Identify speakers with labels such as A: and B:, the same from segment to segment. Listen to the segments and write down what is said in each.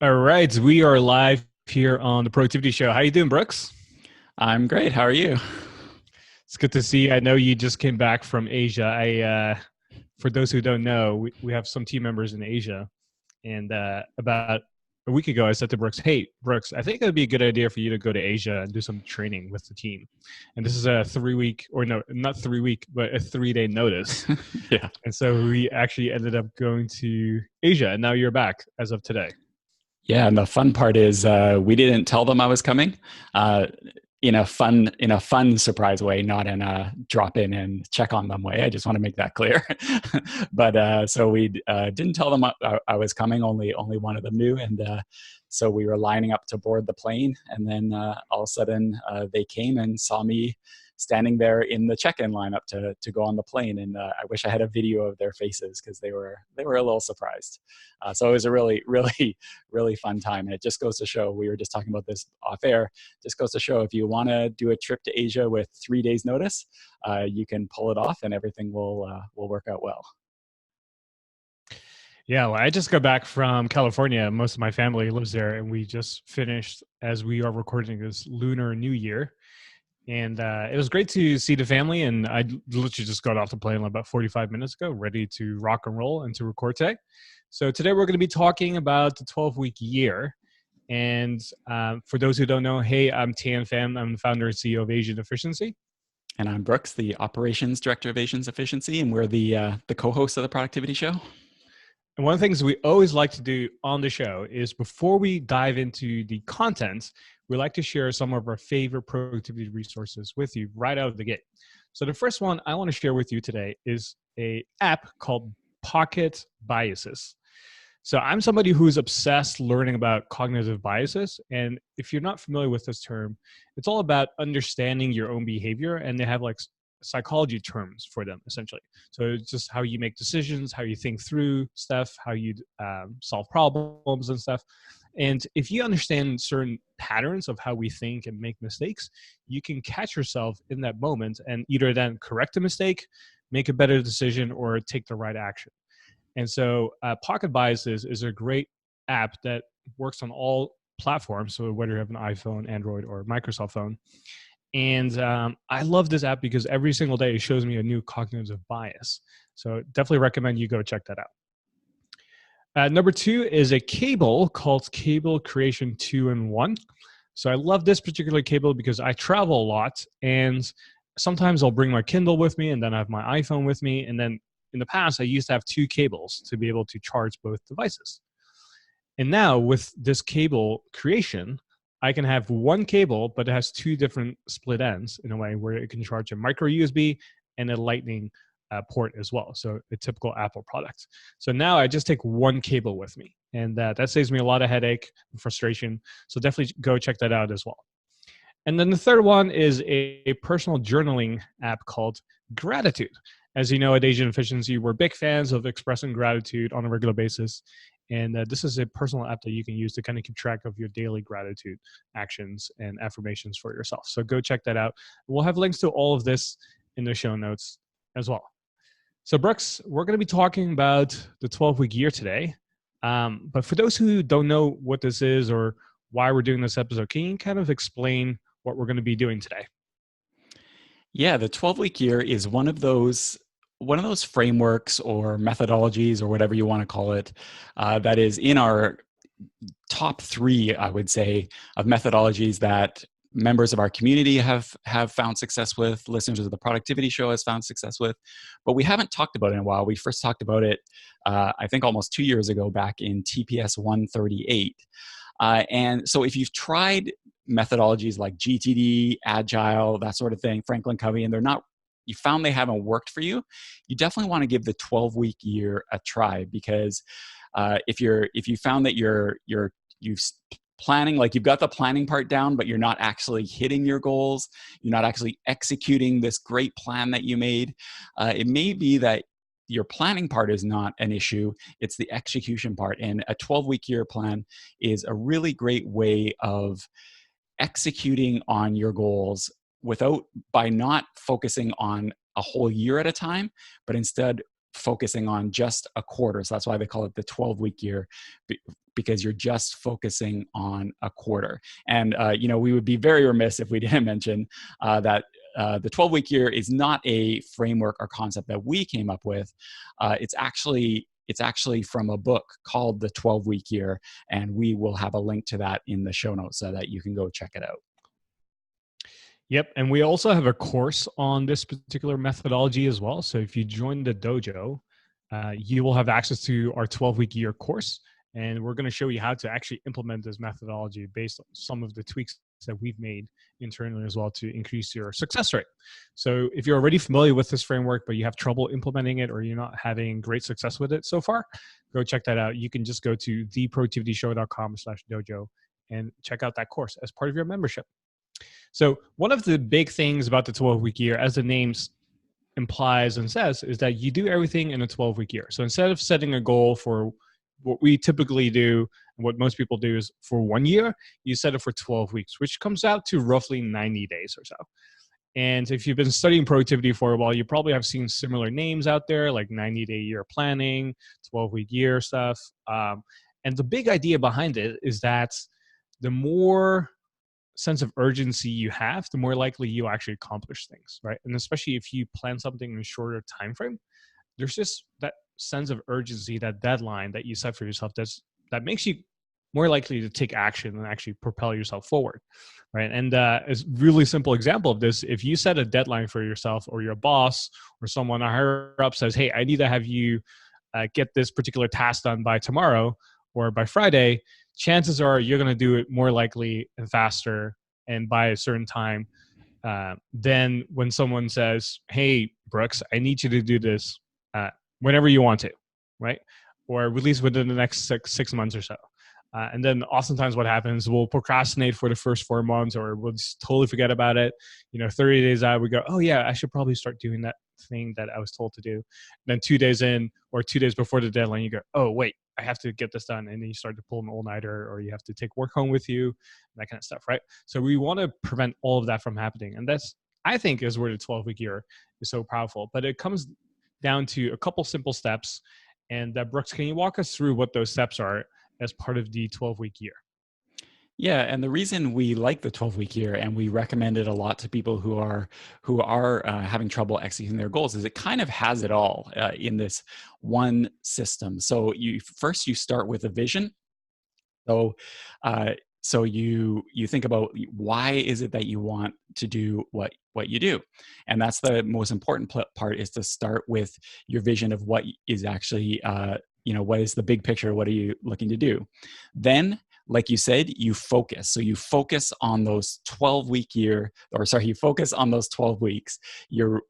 A: All right, we are live here on the Productivity Show. How you doing, Brooks?
B: I'm great. How are you?
A: It's good to see you. I know you just came back from Asia. For those who don't know, we have some team members in Asia, and about a week ago, I said to Brooks, "Hey, Brooks, I think it would be a good idea for you to go to Asia and do some training with the team." And this is a 3 week, or no, not 3 week, but a 3 day notice.
B: Yeah.
A: And so we actually ended up going to Asia, and now you're back as of today.
B: Yeah. And the fun part is we didn't tell them I was coming uh, in a fun surprise way, not in a drop in and check on them way. I just want to make that clear. But so we didn't tell them I was coming. Only one of them knew. And so we were lining up to board the plane. And then all of a sudden they came and saw me standing there in the check-in lineup to go on the plane. And I wish I had a video of their faces because they were a little surprised. So it was a really, really, really fun time. And it just goes to show, we were just talking about this off air, just goes to show if you want to do a trip to Asia with 3 days notice, you can pull it off and everything will work out well.
A: Yeah, well, I just got back from California. Most of my family lives there, and we just finished, as we are recording this, Lunar New Year. And it was great to see the family. And I literally just got off the plane about 45 minutes ago, ready to rock and roll and to record today. So today we're going to be talking about the 12-week year. And for those who don't know, hey, I'm Tian Pham. I'm the founder and CEO of Asian Efficiency.
B: And I'm Brooks, the operations director of Asians Efficiency, and we're the co-host of the Productivity Show.
A: And one of the things we always like to do on the show is before we dive into the content, we like to share some of our favorite productivity resources with you right out of the gate. So the first one I want to share with you today is an app called Pocket Biases. So I'm somebody who's obsessed learning about cognitive biases. And if you're not familiar with this term, it's all about understanding your own behavior. And they have like psychology terms for them, essentially. So it's just how you make decisions, how you think through stuff, how you solve problems and stuff. And if you understand certain patterns of how we think and make mistakes, you can catch yourself in that moment and either then correct a mistake, make a better decision, or take the right action. And so Pocket Biases is a great app that works on all platforms. So whether you have an iPhone, Android, or Microsoft phone. And I love this app because every single day it shows me a new cognitive bias. So definitely recommend you go check that out. Number two is a cable called Cable Creation 2-in-1. So I love this particular cable because I travel a lot, and sometimes I'll bring my Kindle with me, and then I have my iPhone with me, and then in the past, I used to have two cables to be able to charge both devices. And now with this cable creation, I can have one cable, but it has two different split ends in a way where it can charge a micro USB and a lightning port as well. So a typical Apple product. So now I just take one cable with me, and that saves me a lot of headache and frustration. So definitely go check that out as well. And then the third one is a personal journaling app called Gratitude. As you know, at Asian Efficiency, we're big fans of expressing gratitude on a regular basis. And this is a personal app that you can use to kind of keep track of your daily gratitude actions and affirmations for yourself. So go check that out. We'll have links to all of this in the show notes as well. So Brooks, we're going to be talking about the 12-week year today. But for those who don't know what this is or why we're doing this episode, can you kind of explain what we're going to be doing today?
B: Yeah, the 12-week year is one of those frameworks or methodologies or whatever you want to call it that is in our top three, I would say, of methodologies that members of our community have found success with, listeners of the Productivity Show has found success with, but we haven't talked about it in a while. We first talked about it, I think, almost 2 years ago, back in TPS138. And so if you've tried methodologies like GTD, Agile, that sort of thing, Franklin Covey, and you found they haven't worked for you, you definitely want to give the 12-week year a try, because if you found that you've planning, like you've got the planning part down, but you're not actually hitting your goals, you're not actually executing this great plan that you made, it may be that your planning part is not an issue, it's the execution part. And a 12-week year plan is a really great way of executing on your goals by not focusing on a whole year at a time, but instead focusing on just a quarter. So that's why they call it the 12-week year, because you're just focusing on a quarter. And, we would be very remiss if we didn't mention that the 12-week year is not a framework or concept that we came up with. It's actually from a book called The 12-Week Year, and we will have a link to that in the show notes so that you can go check it out.
A: Yep. And we also have a course on this particular methodology as well. So if you join the dojo, you will have access to our 12-week year course. And we're going to show you how to actually implement this methodology based on some of the tweaks that we've made internally as well to increase your success rate. So if you're already familiar with this framework, but you have trouble implementing it or you're not having great success with it so far, go check that out. You can just go to theproductivityshow.com/dojo and check out that course as part of your membership. So one of the big things about the 12-week year, as the name implies and says, is that you do everything in a 12-week year. So instead of setting a goal for what we typically do, and what most people do is for 1 year, you set it for 12 weeks, which comes out to roughly 90 days or so. And if you've been studying productivity for a while, you probably have seen similar names out there, like 90-day year planning, 12-week year stuff. And the big idea behind it is that the more sense of urgency you have, the more likely you actually accomplish things, right? And especially if you plan something in a shorter time frame, there's just that sense of urgency, that deadline that you set for yourself that makes you more likely to take action and actually propel yourself forward, right? And a really simple example of this, if you set a deadline for yourself, or your boss or someone higher up says, hey, I need to have you get this particular task done by tomorrow or by Friday, chances are you're going to do it more likely and faster and by a certain time than when someone says, hey, Brooks, I need you to do this whenever you want to, right? Or at least within the next six months or so. And then oftentimes what happens, we'll procrastinate for the first 4 months, or we'll just totally forget about it. 30 days out, we go, oh yeah, I should probably start doing that thing that I was told to do. And then 2 days in, or 2 days before the deadline, you go, oh wait, I have to get this done. And then you start to pull an all-nighter, or you have to take work home with you, that kind of stuff, right? So we want to prevent all of that from happening. And that's, I think, is where the 12-week year is so powerful. But it comes down to a couple simple steps. And Brooks, can you walk us through what those steps are as part of the 12-week year?
B: Yeah, and the reason we like the 12-week year and we recommend it a lot to people who are having trouble executing their goals is it kind of has it all in this one system. So you start with a vision. So you think about, why is it that you want to do what you do, and that's the most important part, is to start with your vision of what is actually what is the big picture, what are you looking to do. Then, like you said, you focus. So you focus on those 12 weeks. You're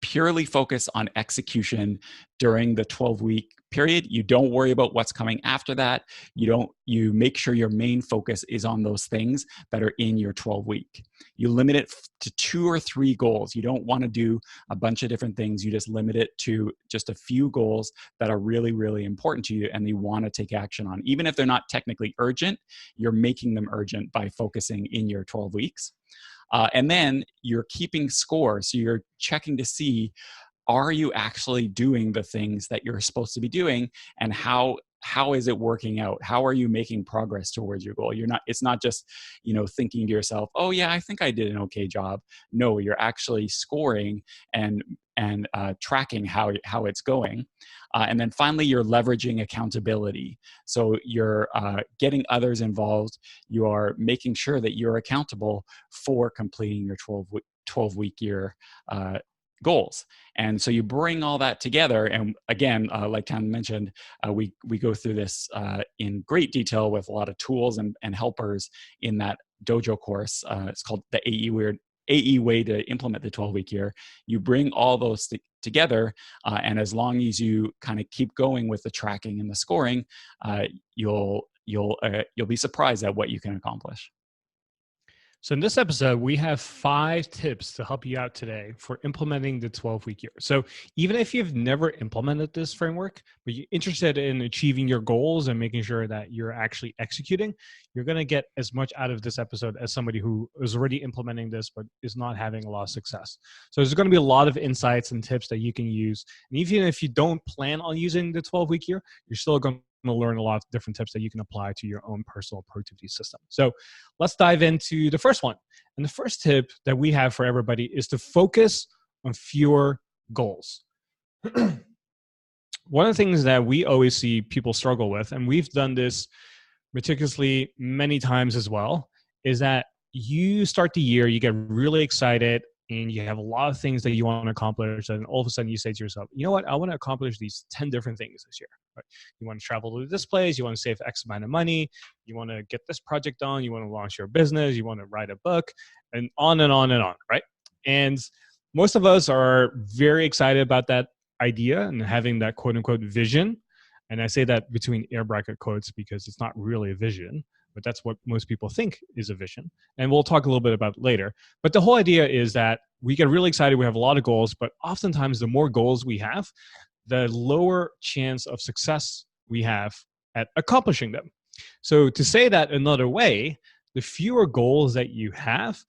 B: purely focus on execution during the 12-week period. You don't worry about what's coming after that. You make sure your main focus is on those things that are in your 12-week. You limit it to 2 or 3 goals. You don't want to do a bunch of different things. You just limit it to just a few goals that are really, really important to you and you want to take action on. Even if they're not technically urgent, you're making them urgent by focusing in your 12 weeks. And then you're keeping score. So you're checking to see, are you actually doing the things that you're supposed to be doing, and how is it working out? How are you making progress towards your goal? It's not just, thinking to yourself, oh yeah, I think I did an okay job. No, you're actually scoring and tracking how it's going. And then finally, you're leveraging accountability. So you're getting others involved. You are making sure that you're accountable for completing your 12-week year goals. And so you bring all that together. And again, like Tom mentioned, we go through this in great detail with a lot of tools and helpers in that dojo course. It's called the AE way to implement the 12-week year. You bring all those together, and as long as you kind of keep going with the tracking and the scoring, you'll be surprised at what you can accomplish.
A: So in this episode, we have 5 tips to help you out today for implementing the 12-week year. So even if you've never implemented this framework, but you're interested in achieving your goals and making sure that you're actually executing, you're going to get as much out of this episode as somebody who is already implementing this but is not having a lot of success. So there's going to be a lot of insights and tips that you can use. And even if you don't plan on using the 12-week year, you're still going to learn a lot of different tips that you can apply to your own personal productivity system. So let's dive into the first one. And the first tip that we have for everybody is to focus on fewer goals. One of the things that we always see people struggle with, and we've done this meticulously many times as well, is that you start the year, you get really excited, and you have a lot of things that you want to accomplish, and all of a sudden you say to yourself, you know what, I want to accomplish these 10 different things this year. Right? You want to travel to this place, you want to save X amount of money, you want to get this project done, you want to launch your business, you want to write a book, and on and on and on, right? And most of us are very excited about that idea and having that quote unquote vision. And I say that between air bracket quotes because it's not really a vision, but that's what most people think is a vision. And we'll talk a little bit about it later. But the whole idea is that we get really excited. We have a lot of goals, but oftentimes the more goals we have, the lower chance of success we have at accomplishing them. So to say that another way, the fewer goals that you have,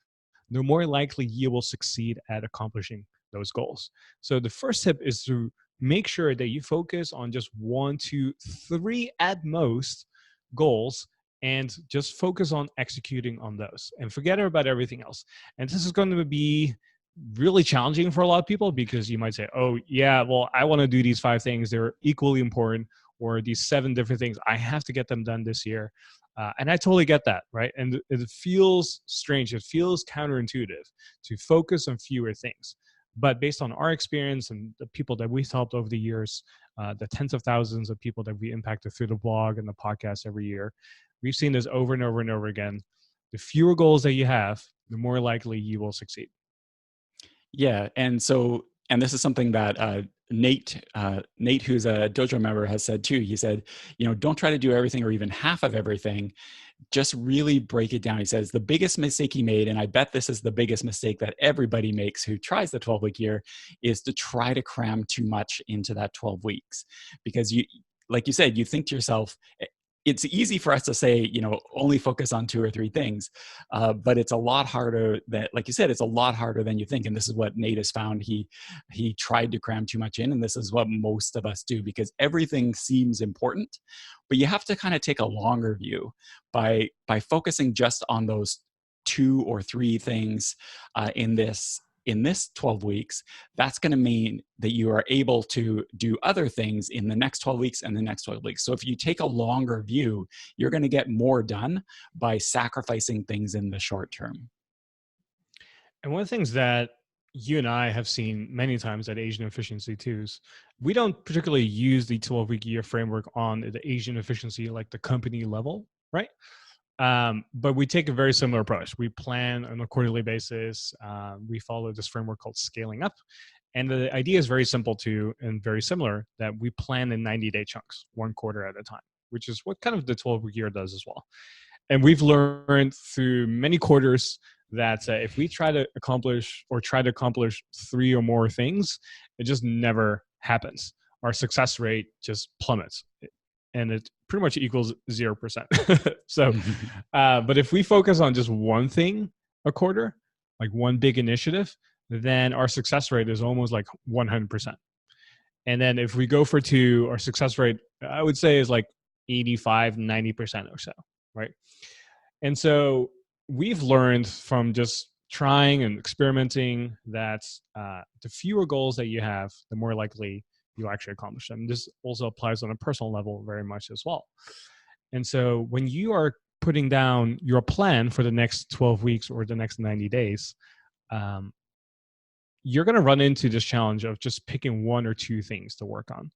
A: the more likely you will succeed at accomplishing those goals. So the first tip is to make sure that you focus on just 1, 2, 3 at most goals and just focus on executing on those and forget about everything else. And this is going to be really challenging for a lot of people because you might say, oh yeah, well, I want to do these 5 things. They're equally important, or these 7 different things. I have to get them done this year. And I totally get that, right? And it feels strange. It feels counterintuitive to focus on fewer things. But based on our experience and the people that we've helped over the years, the tens of thousands of people that we impacted through the blog and the podcast every year, we've seen this over and over and over again. The fewer goals that you have, the more likely you will succeed.
B: Yeah, and this is something that Nate, who's a dojo member, has said too. He said, don't try to do everything or even half of everything. Just really break it down. He says the biggest mistake he made, and I bet this is the biggest mistake that everybody makes who tries the 12-week year, is to try to cram too much into that 12 weeks. Because like you said, you think to yourself, it's easy for us to say, only focus on 2 or 3 things, but it's a lot harder like you said, it's a lot harder than you think. And this is what Nate has found. He tried to cram too much in, and this is what most of us do because everything seems important, but you have to kind of take a longer view by focusing just on those 2 or 3 things in this 12 weeks. That's going to mean that you are able to do other things in the next 12 weeks and the next 12 weeks. So if you take a longer view, you're going to get more done by sacrificing things in the short term.
A: And one of the things that you and I have seen many times at Asian Efficiency too is we don't particularly use the 12-week year framework on the Asian Efficiency, like the company level, right? But we take a very similar approach. We plan on a quarterly basis. We follow this framework called scaling up. And the idea is very simple too, and very similar, that we plan in 90-day chunks, 1 quarter at a time, which is what kind of the 12-week year does as well. And we've learned through many quarters that if we try to accomplish 3 or more things, it just never happens. Our success rate just plummets. And it pretty much equals 0%. So, but if we focus on just one thing a quarter, like one big initiative, then our success rate is almost like 100%. And then if we go for 2, our success rate, I would say, is like 85, 90% or so, right? And so we've learned from just trying and experimenting that the fewer goals that you have, the more likely you actually accomplish them. This also applies on a personal level very much as well. And so when you are putting down your plan for the next 12 weeks or the next 90 days, you're going to run into this challenge of just picking 1 or 2 things to work on.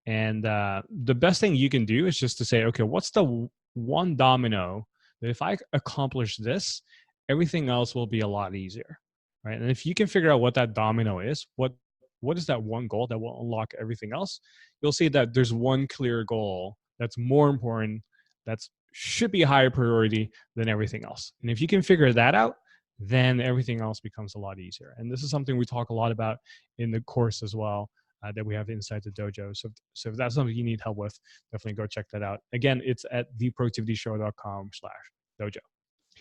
A: And the best thing you can do is just to say, okay, what's the one domino that if I accomplish this, everything else will be a lot easier, right? And if you can figure out what that domino is, what is that one goal that will unlock everything else, you'll see that there's one clear goal that's more important, that's should be a higher priority than everything else. And if you can figure that out, then everything else becomes a lot easier. And this is something we talk a lot about in the course as well, that we have inside the dojo. So if that's something you need help with, definitely go check that out. Again, it's at theproductivityshow.com/dojo.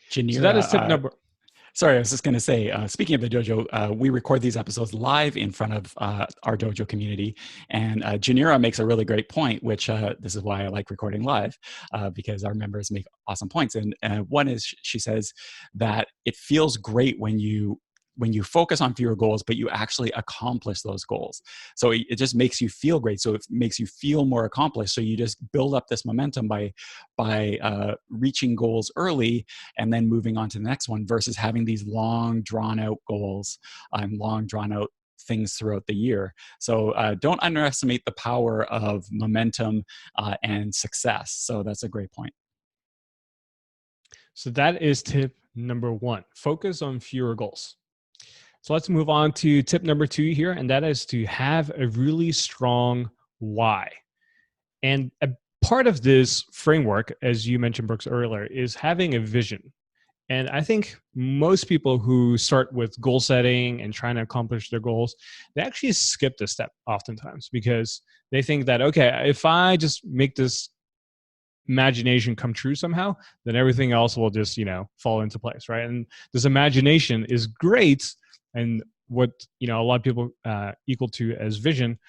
A: So that is tip
B: Janira,
A: number.
B: sorry, I was just going to say, speaking of the dojo, we record these episodes live in front of our dojo community. And Janira makes a really great point, which this is why I like recording live, because our members make awesome points. And one is, she says that it feels great when you focus on fewer goals, but you actually accomplish those goals. So it just makes you feel great. So it makes you feel more accomplished. So you just build up this momentum by reaching goals early and then moving on to the next one, versus having these long drawn out goals and long drawn out things throughout the year. So don't underestimate the power of momentum and success. So that's a great point.
A: So that is tip number 1, focus on fewer goals. So let's move on to tip number 2 here, and that is to have a really strong why. And a part of this framework, as you mentioned, Brooks, earlier, is having a vision. And I think most people who start with goal setting and trying to accomplish their goals, they actually skip this step oftentimes, because they think that, okay, if I just make this imagination come true somehow, then everything else will just, fall into place, right? And this imagination is great, and what a lot of people equal to as vision,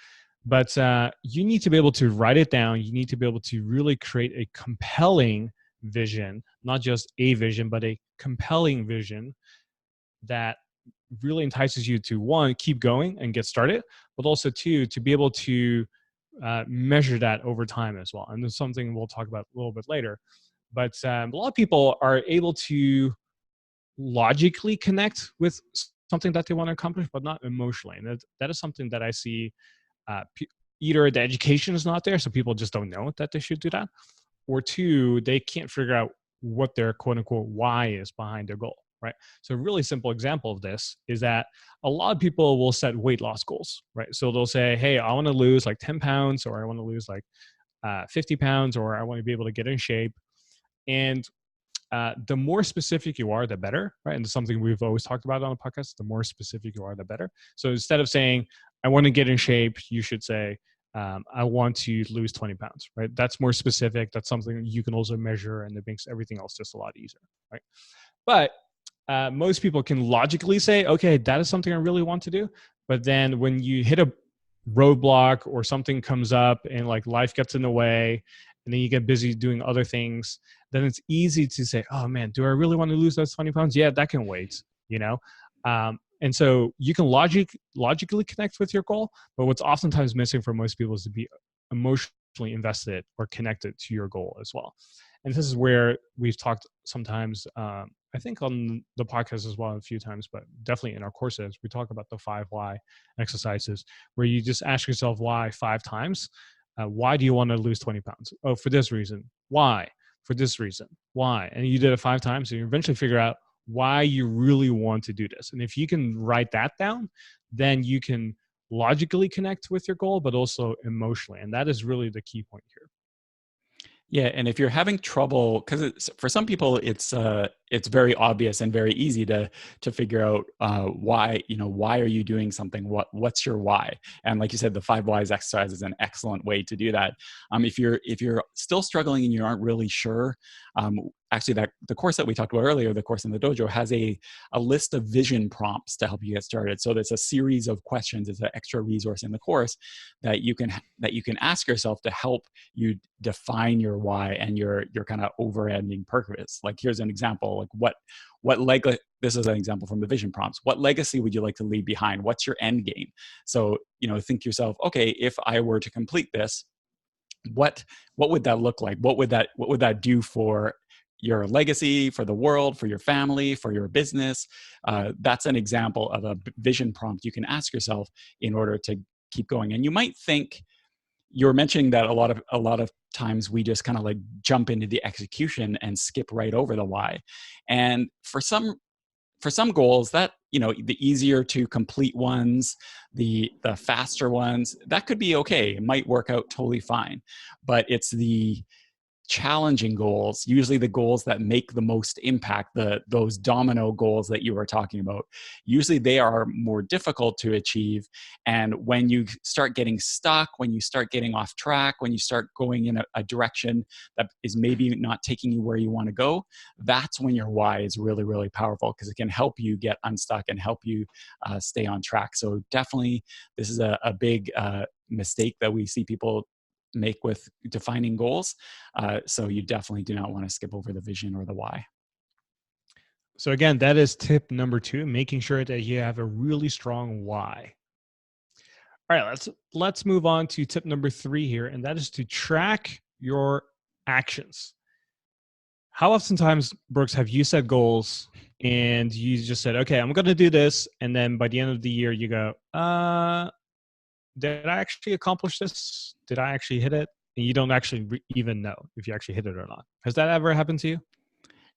A: but you need to be able to write it down. You need to be able to really create a compelling vision, not just a vision, but a compelling vision that really entices you to, 1, keep going and get started, but also 2, to be able to measure that over time as well. And there's something we'll talk about a little bit later. But a lot of people are able to logically connect with something that they want to accomplish, but not emotionally. And that is something that I see either the education is not there, so people just don't know that they should do that, or 2, they can't figure out what their quote unquote why is behind their goal, right? So a really simple example of this is that a lot of people will set weight loss goals, right? So they'll say, hey, I want to lose like 10 pounds, or I want to lose like 50 pounds, or I want to be able to get in shape. And the more specific you are, the better, right? And it's something we've always talked about on the podcast. The more specific you are, the better. So instead of saying, I want to get in shape, you should say, I want to lose 20 pounds, right? That's more specific. That's something you can also measure, and it makes everything else just a lot easier, right? But most people can logically say, okay, that is something I really want to do. But then when you hit a roadblock or something comes up and like life gets in the way, and then you get busy doing other things, then it's easy to say, oh man, do I really want to lose those 20 pounds? Yeah, that can wait, And so you can logically connect with your goal, but what's oftentimes missing for most people is to be emotionally invested or connected to your goal as well. And this is where we've talked sometimes, I think on the podcast as well a few times, but definitely in our courses, we talk about the 5 why exercises, where you just ask yourself why 5 times. Why do you want to lose 20 pounds? Oh, for this reason. Why? For this reason. Why? And you did it 5 times, and you eventually figure out why you really want to do this. And if you can write that down, then you can logically connect with your goal, but also emotionally. And that is really the key point here.
B: Yeah, and if you're having trouble, because for some people it's very obvious and very easy to figure out why are you doing something? What's your why? And like you said, the 5 whys exercise is an excellent way to do that. If you're still struggling and you aren't really sure, actually the course that we talked about earlier, the course in the dojo, has a list of vision prompts to help you get started. So there's a series of questions. It's an extra resource in the course that you can ask yourself to help you define your why and your kind of overending purpose. Like here's an example, like this is an example from the vision prompts. What legacy would you like to leave behind? What's your end game? So, think to yourself, okay, if I were to complete this, what would that look like? What would that do for your legacy, for the world, for your family, for your business? That's an example of a vision prompt you can ask yourself in order to keep going. And you might think, you're mentioning that a lot of times we just kind of like jump into the execution and skip right over the why. And for some goals, that the easier to complete ones, the faster ones, that could be okay. It might work out totally fine. But it's the challenging goals, usually the goals that make the most impact, those domino goals that you were talking about, usually they are more difficult to achieve. And when you start getting stuck, when you start getting off track, when you start going in a direction that is maybe not taking you where you want to go, that's when your why is really, really powerful, because it can help you get unstuck and help you stay on track. So definitely, this is a big mistake that we see people make with defining goals. So you definitely do not want to skip over the vision or the why.
A: So again, that is tip number 2, making sure that you have a really strong why. All right, let's move on to tip number 3 here, and that is to track your actions. How oftentimes, Brooks, have you set goals and you just said, okay, I'm going to do this, and then by the end of the year you go, did I actually accomplish this? Did I actually hit it? And you don't actually even know if you actually hit it or not. Has that ever happened to you?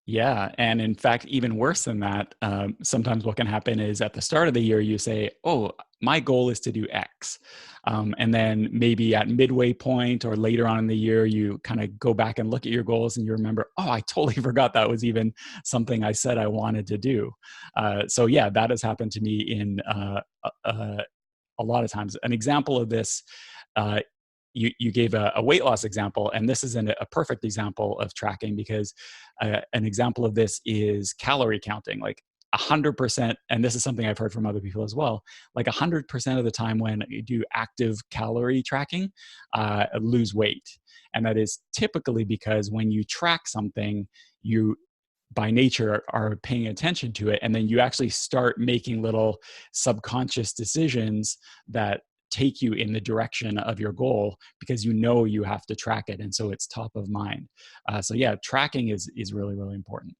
B: Yeah. And in fact, even worse than that, sometimes what can happen is at the start of the year, you say, oh, my goal is to do X. And then maybe at midway point or later on in the year, you kind of go back and look at your goals and you remember, oh, I totally forgot that was even something I said I wanted to do. So yeah, that has happened to me in a lot of times. An example of this, you gave a weight loss example, and this is a perfect example of tracking, because an example of this is calorie counting. Like 100%, and this is something I've heard from other people as well, like 100% of the time when you do active calorie tracking, lose weight. And that is typically because when you track something, you by nature are paying attention to it, and then you actually start making little subconscious decisions that take you in the direction of your goal, because you know you have to track it, and so it's top of mind. So yeah, tracking is really, really important.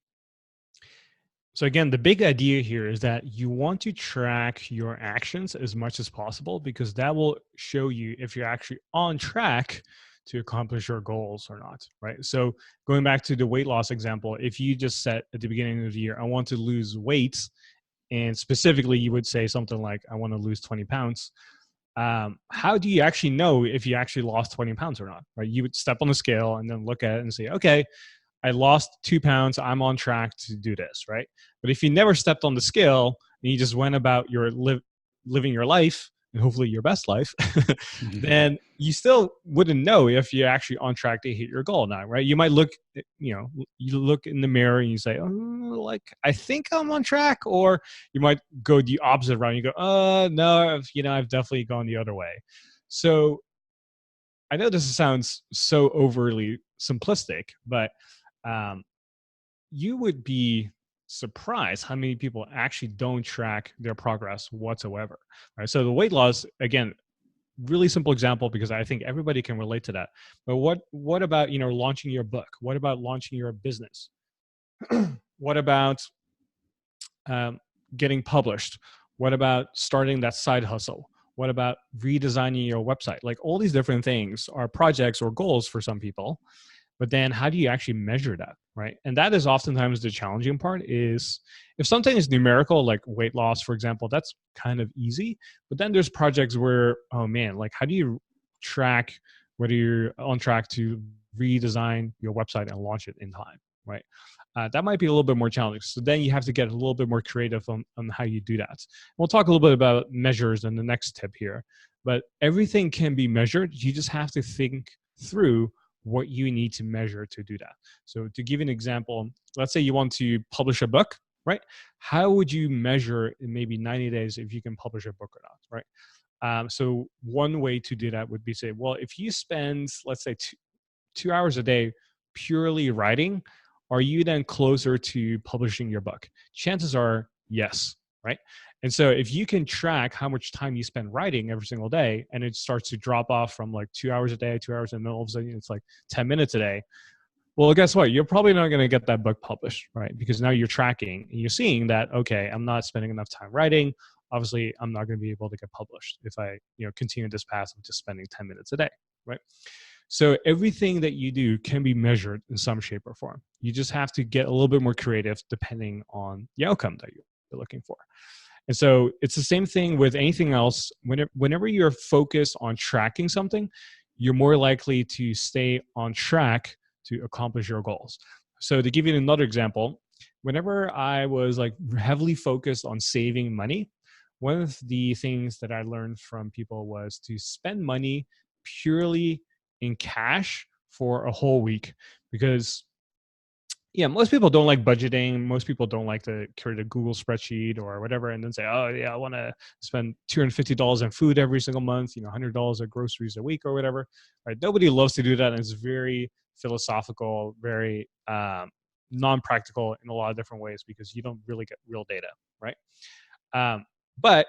A: So again, the big idea here is that you want to track your actions as much as possible, because that will show you if you're actually on track to accomplish your goals or not, right? So going back to the weight loss example, if you just set at the beginning of the year, I want to lose weight, and specifically you would say something like, I want to lose 20 pounds. How do you actually know if you actually lost 20 pounds or not, right? You would step on the scale and then look at it and say, okay, I lost 2 pounds. I'm on track to do this, right? But if you never stepped on the scale and you just went about your living your life, and hopefully your best life, then you still wouldn't know if you're actually on track to hit your goal now, right? You might look, you look in the mirror and you say, oh, like, I think I'm on track. Or you might go the opposite route. You go, no, I've definitely gone the other way. So I know this sounds so overly simplistic, but you would be surprised how many people actually don't track their progress whatsoever. Right? So the weight loss, again, really simple example, because I think everybody can relate to that. But what about launching your book? What about launching your business? What about getting published? What about starting that side hustle? What about redesigning your website? Like, all these different things are projects or goals for some people. But then how do you actually measure that, right? And that is oftentimes the challenging part. Is if something is numerical, like weight loss, for example, that's kind of easy. But then there's projects where, oh man, like, how do you track whether you're on track to redesign your website and launch it in time, right? That might be a little bit more challenging. So then you have to get a little bit more creative on how you do that. We'll talk a little bit about measures in the next tip here. But everything can be measured. You just have to think through what you need to measure to do that. So to give you an example, let's say you want to publish a book, right? How would you measure in maybe 90 days if you can publish a book or not, right? So one way to do that would be say, well, if you spend, let's say, two hours a day purely writing, are you then closer to publishing your book? Chances are yes, right? And so if you can track how much time you spend writing every single day, and it starts to drop off from like 2 hours a day, 2 hours, and then all of a sudden it's like 10 minutes a day, well, guess what? You're probably not going to get that book published, right? Because now you're tracking and you're seeing that, okay, I'm not spending enough time writing. Obviously, I'm not going to be able to get published if I continue this path of just spending 10 minutes a day, right? So everything that you do can be measured in some shape or form. You just have to get a little bit more creative depending on the outcome that you're looking for. And so it's the same thing with anything else. Whenever you're focused on tracking something, you're more likely to stay on track to accomplish your goals. So to give you another example, whenever I was like heavily focused on saving money, one of the things that I learned from people was to spend money purely in cash for a whole week. Because yeah, most people don't like budgeting. Most people don't like to create a Google spreadsheet or whatever and then say, oh yeah, I want to spend $250 on food every single month, $100 of groceries a week or whatever. Right? Nobody loves to do that. And it's very philosophical, very non-practical in a lot of different ways because you don't really get real data, right? But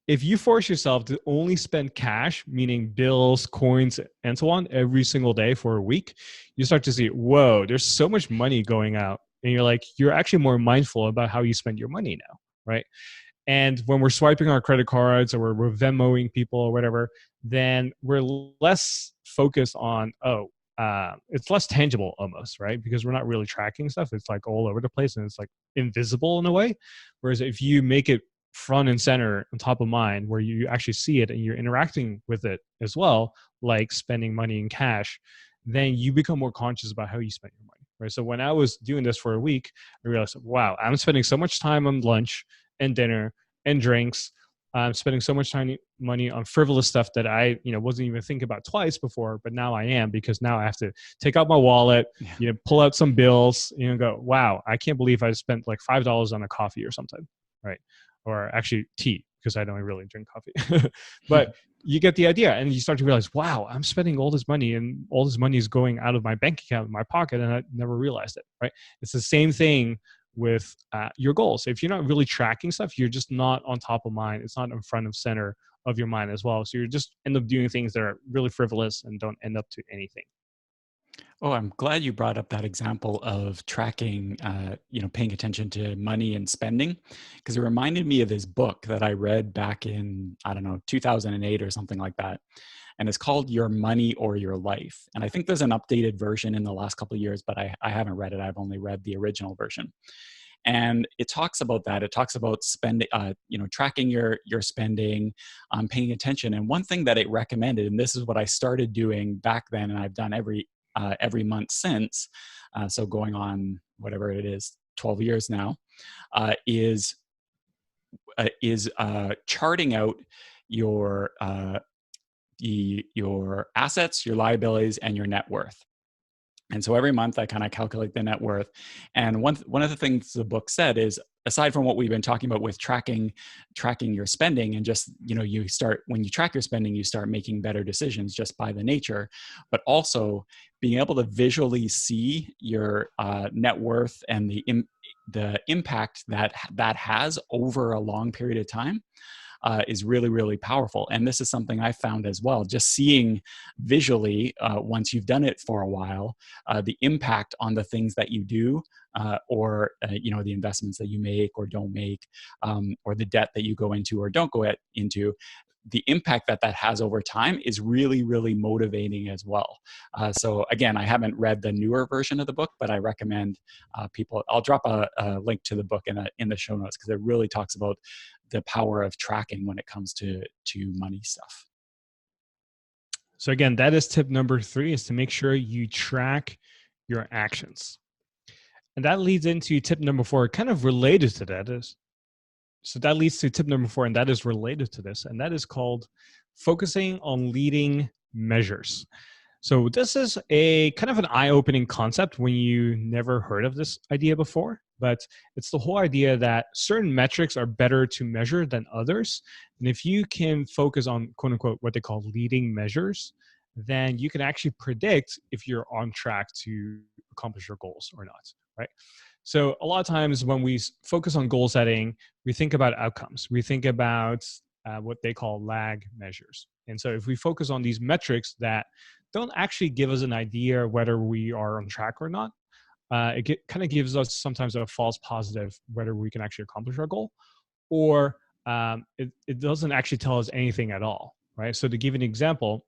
A: if you force yourself to only spend cash, meaning bills, coins, and so on, every single day for a week, you start to see, whoa, there's so much money going out. And you're actually more mindful about how you spend your money now, right? And when we're swiping our credit cards or we're Venmoing people or whatever, then we're less focused on, it's less tangible almost, right? Because we're not really tracking stuff. It's like all over the place and it's like invisible in a way. Whereas if you make it front and center on top of mind where you actually see it and you're interacting with it as well, like spending money in cash, then you become more conscious about how you spend your money, right? So when I was doing this for a week, I realized, wow, I'm spending so much time on lunch and dinner and drinks. I'm spending so much money on frivolous stuff that I, wasn't even thinking about twice before, but now I am, because now I have to take out my wallet, pull out some bills, go, wow, I can't believe I spent like $5 on a coffee or something, right? Or actually tea, because I don't really drink coffee. But you get the idea, and you start to realize, wow, I'm spending all this money, and all this money is going out of my bank account in my pocket, and I never realized it, right? It's the same thing with your goals. If you're not really tracking stuff, you're just not on top of mind. It's not in front of center of your mind as well. So you just end up doing things that are really frivolous and don't end up to anything.
B: Oh, I'm glad you brought up that example of tracking, paying attention to money and spending, because it reminded me of this book that I read back in, 2008 or something like that. And it's called Your Money or Your Life. And I think there's an updated version in the last couple of years, but I haven't read it. I've only read the original version. And it talks about that. It talks about spending, tracking your spending, paying attention. And one thing that it recommended, and this is what I started doing back then, and I've done every month since, so going on whatever it is, 12 years now, is charting out your assets, your liabilities, and your net worth. And so every month I kind of calculate the net worth. And one of the things the book said is, aside from what we've been talking about with tracking your spending, and just, when you track your spending, you start making better decisions just by the nature, but also being able to visually see your net worth and the impact that has over a long period of time. Is really, really powerful. And this is something I found as well, just seeing visually, once you've done it for a while, the impact on the things that you do, or the investments that you make or don't make, or the debt that you go into or don't go into. The impact that has over time is really, really motivating as well. So again, I haven't read the newer version of the book, but I recommend people. I'll drop a link to the book in the show notes, because it really talks about the power of tracking when it comes to money stuff.
A: So again, that is tip number 3, is to make sure you track your actions. And that leads into tip number 4, kind of related to that. So that leads to tip number 4, and that is related to this, and that is called focusing on leading measures. So this is a kind of an eye-opening concept when you never heard of this idea before, but it's the whole idea that certain metrics are better to measure than others. And if you can focus on, quote unquote, what they call leading measures, then you can actually predict if you're on track to accomplish your goals or not, right? So a lot of times when we focus on goal setting, we think about outcomes. We think about what they call lag measures. And so if we focus on these metrics that don't actually give us an idea whether we are on track or not, it kind of gives us sometimes a false positive whether we can actually accomplish our goal, or it doesn't actually tell us anything at all, right? So to give an example,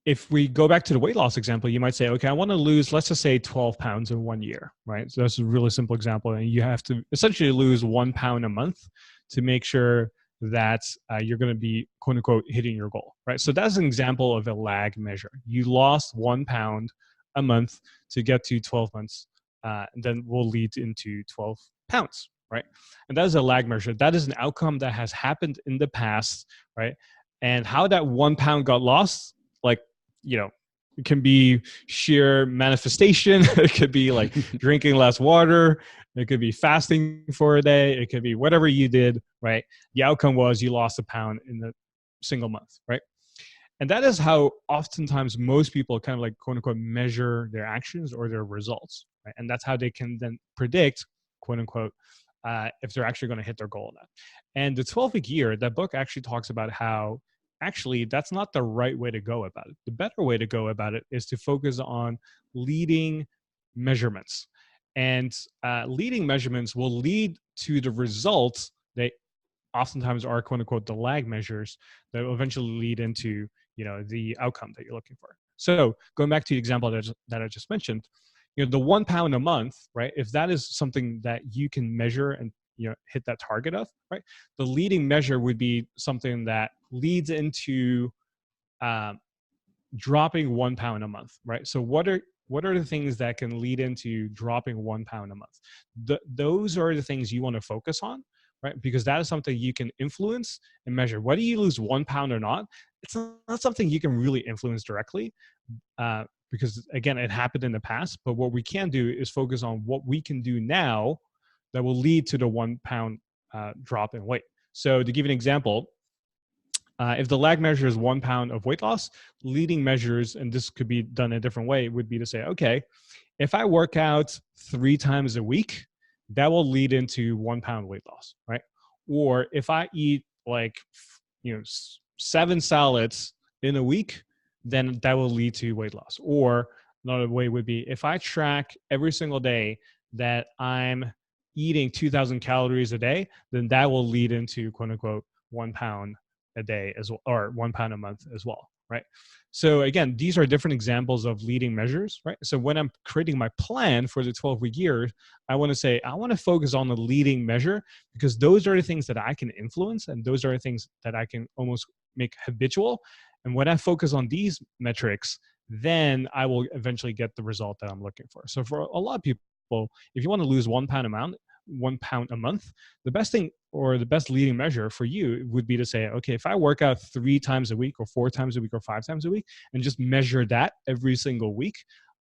A: if we go back to the weight loss example, you might say, okay, I want to lose, let's just say 12 pounds in 1 year, right? So that's a really simple example. And you have to essentially lose 1 pound a month to make sure that you're going to be quote unquote hitting your goal, right? So that's an example of a lag measure. You lost 1 pound a month to get to 12 months, and then will lead into 12 pounds, right? And that is a lag measure. That is an outcome that has happened in the past, right? And how that 1 pound got lost, like, you know, it can be sheer manifestation. It could be like drinking less water. It could be fasting for a day. It could be whatever you did, right? The outcome was you lost a pound in a single month, right? And that is how oftentimes most people kind of like quote unquote measure their actions or their results, right? And that's how they can then predict, quote unquote, if they're actually going to hit their goal or not. And the 12-week year, that book actually talks about how actually that's not the right way to go about it. The better way to go about it is to focus on leading measurements. And leading measurements will lead to the results that oftentimes are quote unquote the lag measures that will eventually lead into, you know, the outcome that you're looking for. So going back to the example that I just mentioned, you know, the 1 pound a month, right? If that is something that you can measure and, you know, hit that target of, right? The leading measure would be something that leads into dropping 1 pound a month, right? So what are the things that can lead into dropping 1 pound a month? Those are the things you want to focus on, right? Because that is something you can influence and measure. Whether you lose 1 pound or not, it's not something you can really influence directly, because again, it happened in the past. But what we can do is focus on what we can do now that will lead to the 1 pound drop in weight. So to give you an example, if the lag measure is 1 pound of weight loss, leading measures, and this could be done a different way, would be to say, okay, if I work out 3 times a week, that will lead into 1 pound weight loss, right? Or if I eat like, you know, 7 salads in a week, then that will lead to weight loss. Or another way would be if I track every single day that I'm eating 2,000 calories a day, then that will lead into quote unquote 1 pound a day as well, or 1 pound a month as well, right? So again, these are different examples of leading measures, right? So when I'm creating my plan for the 12-week year, I want to say, I want to focus on the leading measure because those are the things that I can influence and those are the things that I can almost make habitual. And when I focus on these metrics, then I will eventually get the result that I'm looking for. So for a lot of people, if you want to lose 1 pound 1 pound a month, the best thing or the best leading measure for you would be to say, okay, if I work out 3 times a week or 4 times a week or 5 times a week and just measure that every single week,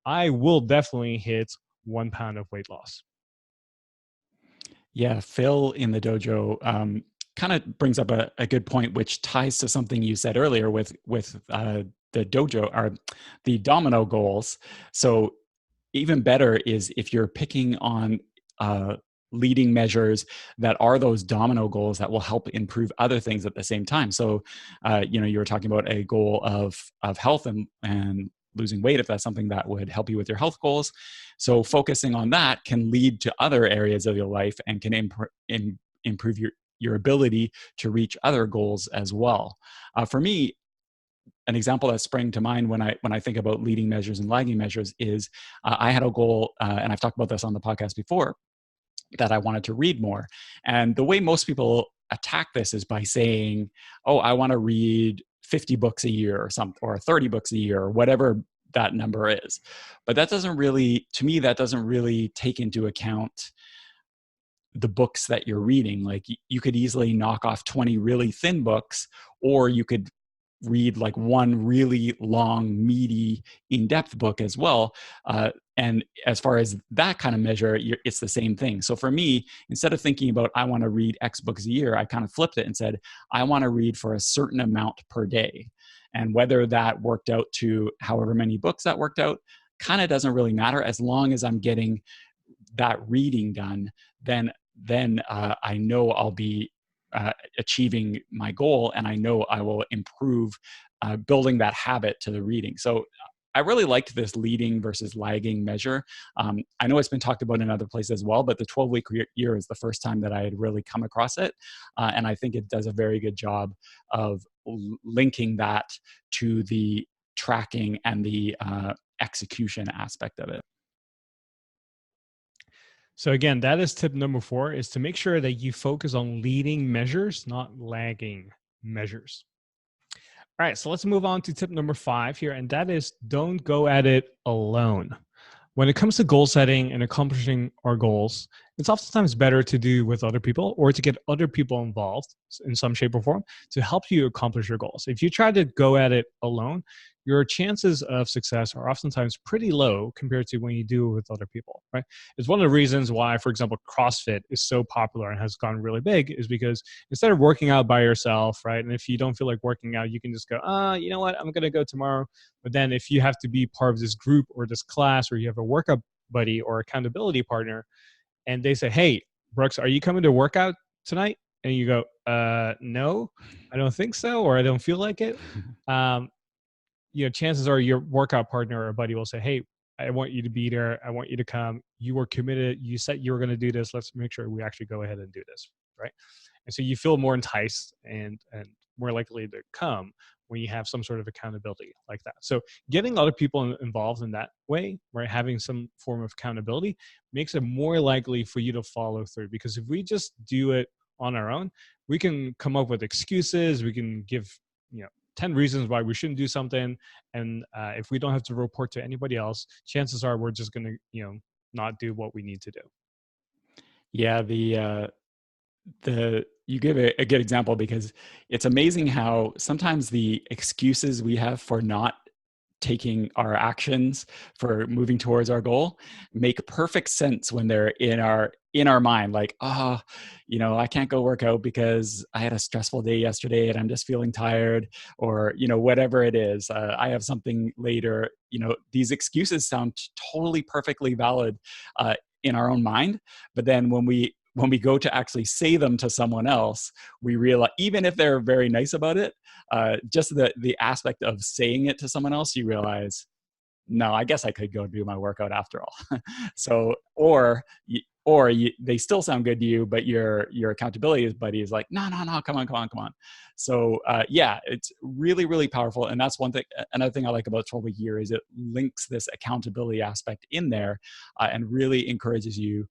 A: I will definitely hit 1 pound of weight loss.
B: Yeah, Phil in the dojo kind of brings up a good point, which ties to something you said earlier with the dojo or the domino goals. So even better is if you're picking on leading measures that are those domino goals that will help improve other things at the same time. So, you were talking about a goal of health and losing weight, if that's something that would help you with your health goals. So focusing on that can lead to other areas of your life and can improve your ability to reach other goals as well. For me, an example that sprang to mind when I think about leading measures and lagging measures is I had a goal, and I've talked about this on the podcast before, that I wanted to read more. And the way most people attack this is by saying, "Oh, I want to read 50 books a year or 30 books a year, or whatever that number is." But that doesn't really, to me, that doesn't really take into account the books that you're reading. Like you could easily knock off 20 really thin books, or you could read like one really long, meaty, in-depth book as well. And as far as that kind of measure, it's the same thing. So for me, instead of thinking about I want to read X books a year, I kind of flipped it and said, I want to read for a certain amount per day. And whether that worked out to however many books that worked out kind of doesn't really matter, as long as I'm getting that reading done, then I know I'll be achieving my goal, and I know I will improve building that habit to the reading. So I really liked this leading versus lagging measure. I know it's been talked about in other places as well, but the 12-week year is the first time that I had really come across it. And I think it does a very good job of linking that to the tracking and the execution aspect of it.
A: So again, that is tip number 4, is to make sure that you focus on leading measures, not lagging measures. All right, so let's move on to tip number 5 here, and that is don't go at it alone. When it comes to goal setting and accomplishing our goals, it's oftentimes better to do with other people or to get other people involved in some shape or form to help you accomplish your goals. If you try to go at it alone, your chances of success are oftentimes pretty low compared to when you do it with other people, right? It's one of the reasons why, for example, CrossFit is so popular and has gone really big, is because instead of working out by yourself, right? And if you don't feel like working out, you can just go, you know what, I'm going to go tomorrow. But then if you have to be part of this group or this class, or you have a workout buddy or accountability partner, and they say, hey, Brooks, are you coming to work out tonight? And you go, no, I don't think so, or I don't feel like it. Chances are your workout partner or buddy will say, hey, I want you to be there. I want you to come. You were committed. You said you were going to do this. Let's make sure we actually go ahead and do this, right? And so you feel more enticed and more likely to come when you have some sort of accountability like that. So getting other people involved in that way, right, having some form of accountability makes it more likely for you to follow through. Because if we just do it on our own, we can come up with excuses. We can give, 10 reasons why we shouldn't do something. And if we don't have to report to anybody else, chances are we're just going to, not do what we need to do.
B: Yeah, you give a good example, because it's amazing how sometimes the excuses we have for not taking our actions, for moving towards our goal, make perfect sense when they're in our mind. Like, I can't go work out because I had a stressful day yesterday and I'm just feeling tired, or whatever it is, I have something later. These excuses sound totally perfectly valid in our own mind, but then when we go to actually say them to someone else, we realize, even if they're very nice about it, just the aspect of saying it to someone else, you realize, no, I guess I could go do my workout after all. So, they still sound good to you, but your accountability buddy is like, no, come on. So it's really, really powerful. And that's one thing. Another thing I like about 12-week year is it links this accountability aspect in there, and really encourages you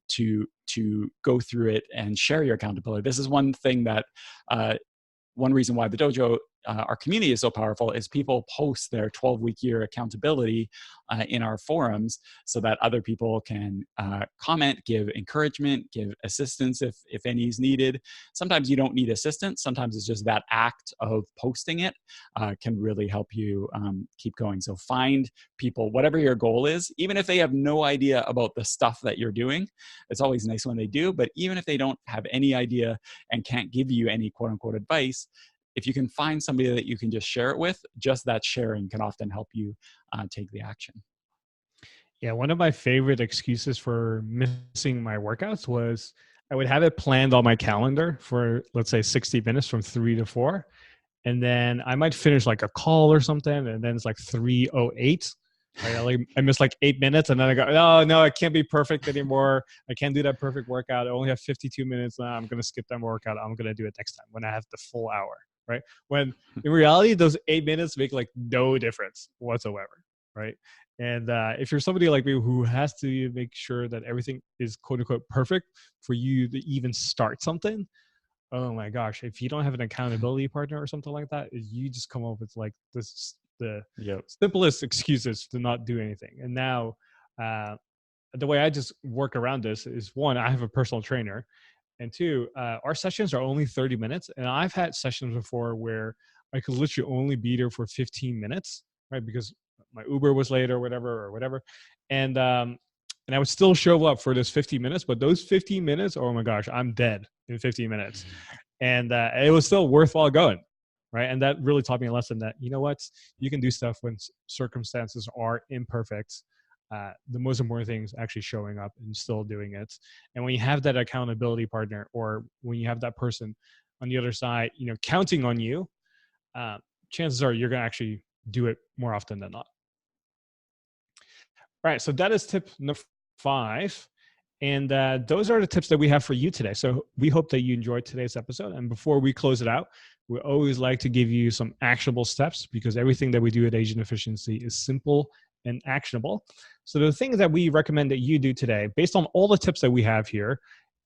B: to go through it and share your accountability. This is one thing that one reason why the dojo, our community, is so powerful, is people post their 12-week year accountability in our forums, so that other people can comment, give encouragement, give assistance if any is needed. Sometimes you don't need assistance. Sometimes it's just that act of posting it can really help you keep going. So find people, whatever your goal is, even if they have no idea about the stuff that you're doing. It's always nice when they do, but even if they don't have any idea and can't give you any quote unquote advice, if you can find somebody that you can just share it with, just that sharing can often help you take the action.
A: Yeah, one of my favorite excuses for missing my workouts was I would have it planned on my calendar for, let's say, 60 minutes from 3 to 4. And then I might finish like a call or something, and then it's like 3:08. Right? I miss like 8 minutes, and then I go, oh, no, I can't be perfect anymore. I can't do that perfect workout. I only have 52 minutes now. I'm going to skip that workout. I'm going to do it next time when I have the full hour. Right? When in reality, those 8 minutes make like no difference whatsoever. Right? And if you're somebody like me who has to make sure that everything is quote unquote perfect for you to even start something, oh my gosh, if you don't have an accountability partner or something like that, you just come up with like the simplest excuses to not do anything. And now the way I just work around this is, one, I have a personal trainer, and two, our sessions are only 30 minutes. And I've had sessions before where I could literally only be there for 15 minutes, right? Because my Uber was late or whatever. And I would still show up for this 15 minutes, but those 15 minutes, oh my gosh, I'm dead in 15 minutes. And it was still worthwhile going, right? And that really taught me a lesson that, you know what, you can do stuff when circumstances are imperfect. The most important thing is actually showing up and still doing it. And when you have that accountability partner, or when you have that person on the other side, counting on you, chances are you're going to actually do it more often than not. All right, so that is tip number 5. And those are the tips that we have for you today. So we hope that you enjoyed today's episode. And before we close it out, we always like to give you some actionable steps, because everything that we do at Asian Efficiency is simple and actionable. So the things that we recommend that you do today, based on all the tips that we have here,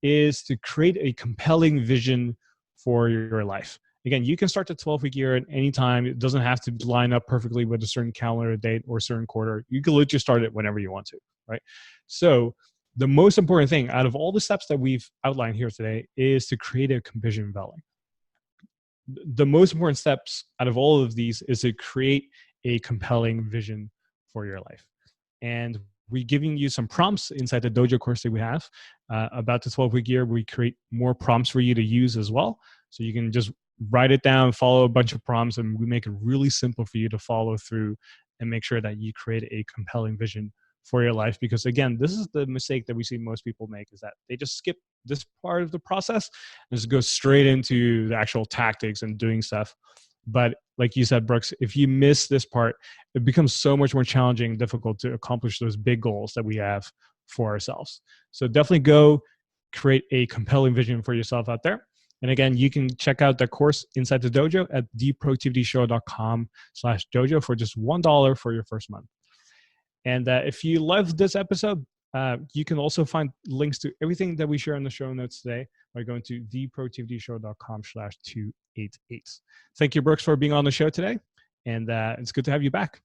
A: is to create a compelling vision for your life. Again, you can start the 12-week year at any time. It doesn't have to line up perfectly with a certain calendar date or a certain quarter. You can literally start it whenever you want to, right? So the most important thing out of all the steps that we've outlined here today is to create a vision valley. The most important steps out of all of these is to create a compelling vision for your life. And we're giving you some prompts inside the dojo course that we have about the 12-week year. We create more prompts for you to use as well. So you can just write it down, follow a bunch of prompts, and we make it really simple for you to follow through and make sure that you create a compelling vision for your life. Because again, this is the mistake that we see most people make, is that they just skip this part of the process and just go straight into the actual tactics and doing stuff. But like you said, Brooks, if you miss this part, it becomes so much more challenging and difficult to accomplish those big goals that we have for ourselves. So definitely go create a compelling vision for yourself out there. And again, you can check out the course inside the dojo at theproductivityshow.com/dojo for just $1 for your first month. And if you loved this episode, you can also find links to everything that we share in the show notes today by going to theproductivityshow.com/288. Thank you, Brooks, for being on the show today. And it's good to have you back.